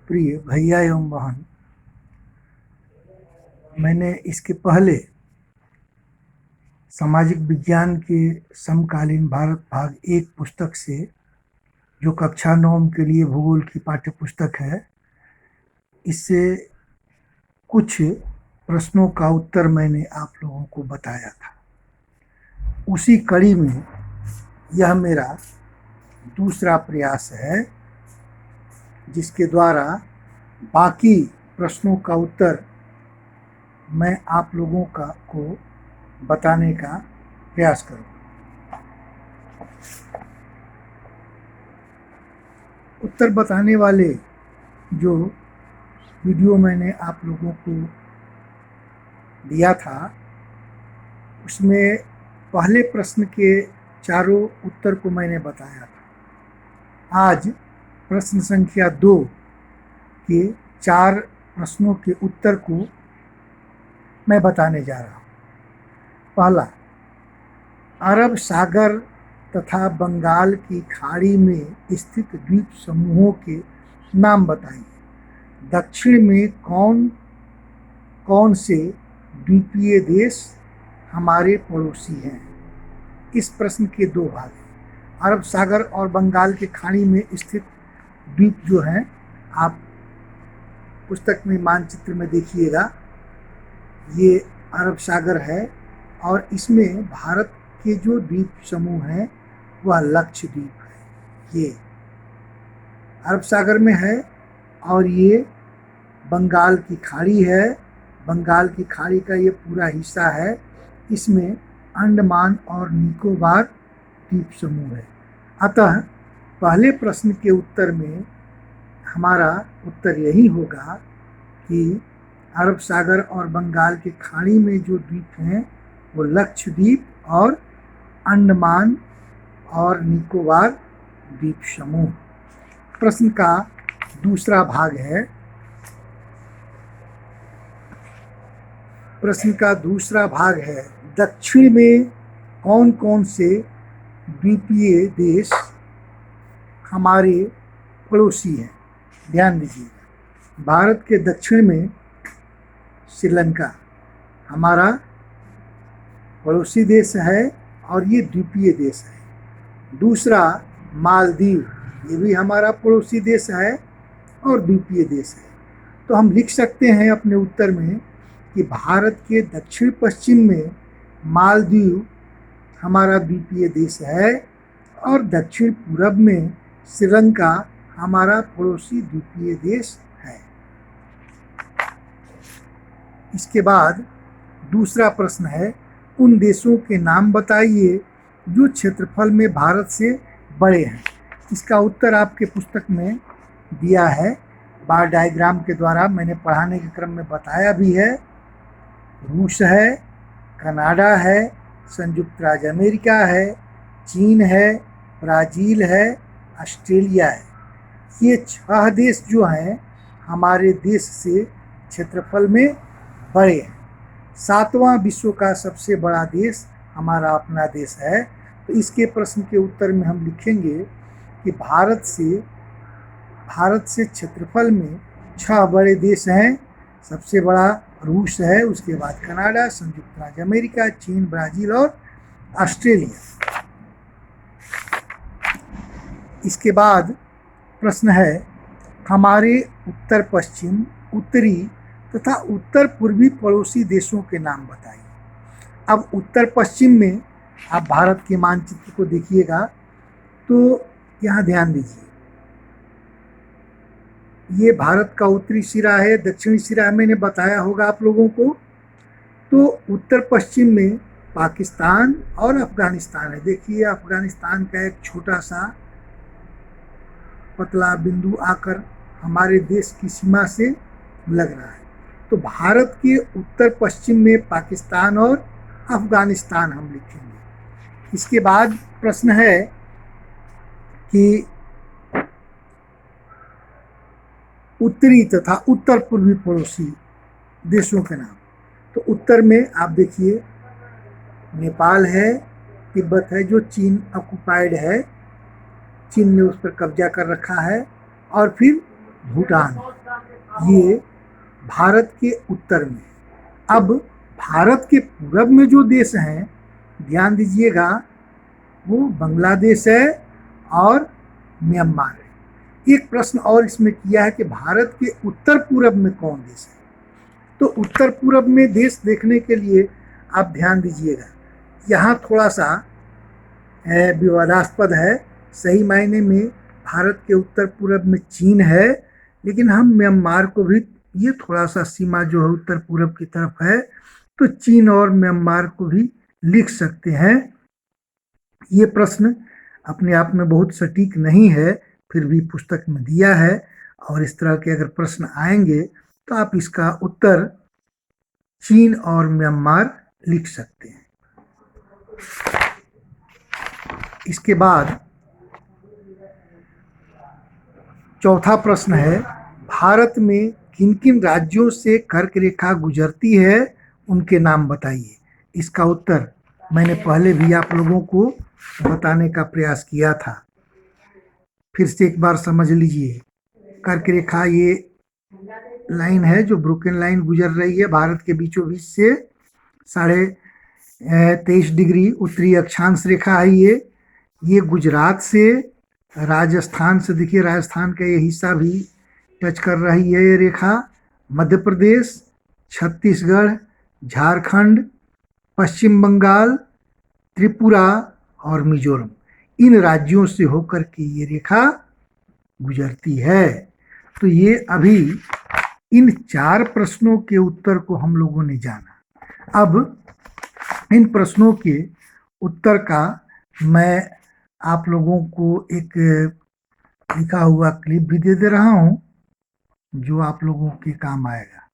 प्रिय भैया एवं बहन, मैंने इसके पहले सामाजिक विज्ञान के समकालीन भारत भाग 1 पुस्तक से, जो कक्षा 9 के लिए भूगोल की पाठ्य पुस्तक है, इससे कुछ प्रश्नों का उत्तर मैंने आप लोगों को बताया था। उसी कड़ी में यह मेरा दूसरा प्रयास है, जिसके द्वारा बाकी प्रश्नों का उत्तर मैं आप लोगों को बताने का प्रयास करूँगा। उत्तर बताने वाले जो वीडियो मैंने आप लोगों को दिया था, उसमें पहले प्रश्न के चारों उत्तर को मैंने बताया था। आज प्रश्न संख्या 2 के 4 प्रश्नों के उत्तर को मैं बताने जा रहा हूँ। पहला, अरब सागर तथा बंगाल की खाड़ी में स्थित द्वीप समूहों के नाम बताइए। दक्षिण में कौन कौन से द्वीपीय देश हमारे पड़ोसी हैं? इस प्रश्न के 2 भाग हैं। अरब सागर और बंगाल की खाड़ी में स्थित द्वीप जो हैं, आप पुस्तक में मानचित्र में देखिएगा, ये अरब सागर है और इसमें भारत के जो द्वीप समूह हैं वह लक्षद्वीप है। ये अरब सागर में है और ये बंगाल की खाड़ी है। बंगाल की खाड़ी का ये पूरा हिस्सा है। इसमें अंडमान और निकोबार द्वीप समूह है। अतः पहले प्रश्न के उत्तर में हमारा उत्तर यही होगा कि अरब सागर और बंगाल की खाड़ी में जो द्वीप हैं वो लक्षद्वीप और अंडमान और निकोबार द्वीप समूह। प्रश्न का दूसरा भाग है। प्रश्न का दूसरा भाग है, दक्षिण में कौन कौन से द्वीपीय देश हमारे पड़ोसी हैं? ध्यान दीजिए, भारत के दक्षिण में श्रीलंका हमारा पड़ोसी देश है और ये द्वीपीय देश है। दूसरा, मालदीव, ये भी हमारा पड़ोसी देश है और द्वीपीय देश है। तो हम लिख सकते हैं अपने उत्तर में कि भारत के दक्षिण पश्चिम में मालदीव हमारा द्वीपीय देश है और दक्षिण पूरब में श्रीलंका हमारा पड़ोसी द्वीपीय देश है। इसके बाद दूसरा प्रश्न है, उन देशों के नाम बताइए जो क्षेत्रफल में भारत से बड़े हैं। इसका उत्तर आपके पुस्तक में दिया है, बार डायग्राम के द्वारा मैंने पढ़ाने के क्रम में बताया भी है। रूस है, कनाडा है, संयुक्त राज्य अमेरिका है, चीन है, ब्राज़ील है, ऑस्ट्रेलिया है। ये 6 देश जो हैं हमारे देश से क्षेत्रफल में बड़े हैं। 7वां विश्व का सबसे बड़ा देश हमारा अपना देश है। तो इसके प्रश्न के उत्तर में हम लिखेंगे कि भारत से क्षेत्रफल में 6 बड़े देश हैं। सबसे बड़ा रूस है, उसके बाद कनाडा, संयुक्त राज्य अमेरिका, चीन, ब्राज़ील और ऑस्ट्रेलिया। इसके बाद प्रश्न है, हमारे उत्तर पश्चिम, उत्तरी तथा उत्तर पूर्वी पड़ोसी देशों के नाम बताइए। अब उत्तर पश्चिम में आप भारत के मानचित्र को देखिएगा तो यहाँ ध्यान दीजिए, ये भारत का उत्तरी सिरा है, दक्षिणी सिरा मैंने बताया होगा आप लोगों को। तो उत्तर पश्चिम में पाकिस्तान और अफगानिस्तान है। देखिए, अफगानिस्तान का एक छोटा सा पतला बिंदु आकर हमारे देश की सीमा से लग रहा है। तो भारत के उत्तर पश्चिम में पाकिस्तान और अफगानिस्तान हम लिखेंगे। इसके बाद प्रश्न है कि उत्तरी तथा उत्तर पूर्वी पड़ोसी देशों के नाम। तो उत्तर में आप देखिए, नेपाल है, तिब्बत है जो चीन ऑक्युपाइड है, चीन ने उस पर कब्जा कर रखा है, और फिर भूटान। ये भारत के उत्तर में। अब भारत के पूरब में जो देश हैं, ध्यान दीजिएगा, वो बांग्लादेश है और म्यांमार है। एक प्रश्न और इसमें किया है कि भारत के उत्तर पूरब में कौन देश है। तो उत्तर पूरब में देश देखने के लिए आप ध्यान दीजिएगा, यहाँ थोड़ा सा विवादास्पद है। सही मायने में भारत के उत्तर पूरब में चीन है, लेकिन हम म्यांमार को भी, ये थोड़ा सा सीमा जो है उत्तर पूरब की तरफ है, तो चीन और म्यांमार को भी लिख सकते हैं। ये प्रश्न अपने आप में बहुत सटीक नहीं है, फिर भी पुस्तक में दिया है, और इस तरह के अगर प्रश्न आएंगे तो आप इसका उत्तर चीन और म्यांमार लिख सकते हैं। इसके बाद चौथा प्रश्न है, भारत में किन किन राज्यों से कर्क रेखा गुजरती है, उनके नाम बताइए। इसका उत्तर मैंने पहले भी आप लोगों को बताने का प्रयास किया था, फिर से एक बार समझ लीजिए। कर्क रेखा ये लाइन है जो ब्रोकन लाइन गुजर रही है भारत के बीचों बीच से, 23.5 डिग्री उत्तरी अक्षांश रेखा है ये गुजरात से राजस्थान से, देखिए राजस्थान का ये हिस्सा भी टच कर रही है ये रेखा, मध्य प्रदेश, छत्तीसगढ़, झारखंड, पश्चिम बंगाल, त्रिपुरा और मिजोरम, इन राज्यों से होकर के ये रेखा गुजरती है। तो ये अभी इन 4 प्रश्नों के उत्तर को हम लोगों ने जाना। अब इन प्रश्नों के उत्तर का मैं आप लोगों को एक लिखा हुआ क्लिप भी दे रहा हूं, जो आप लोगों के काम आएगा।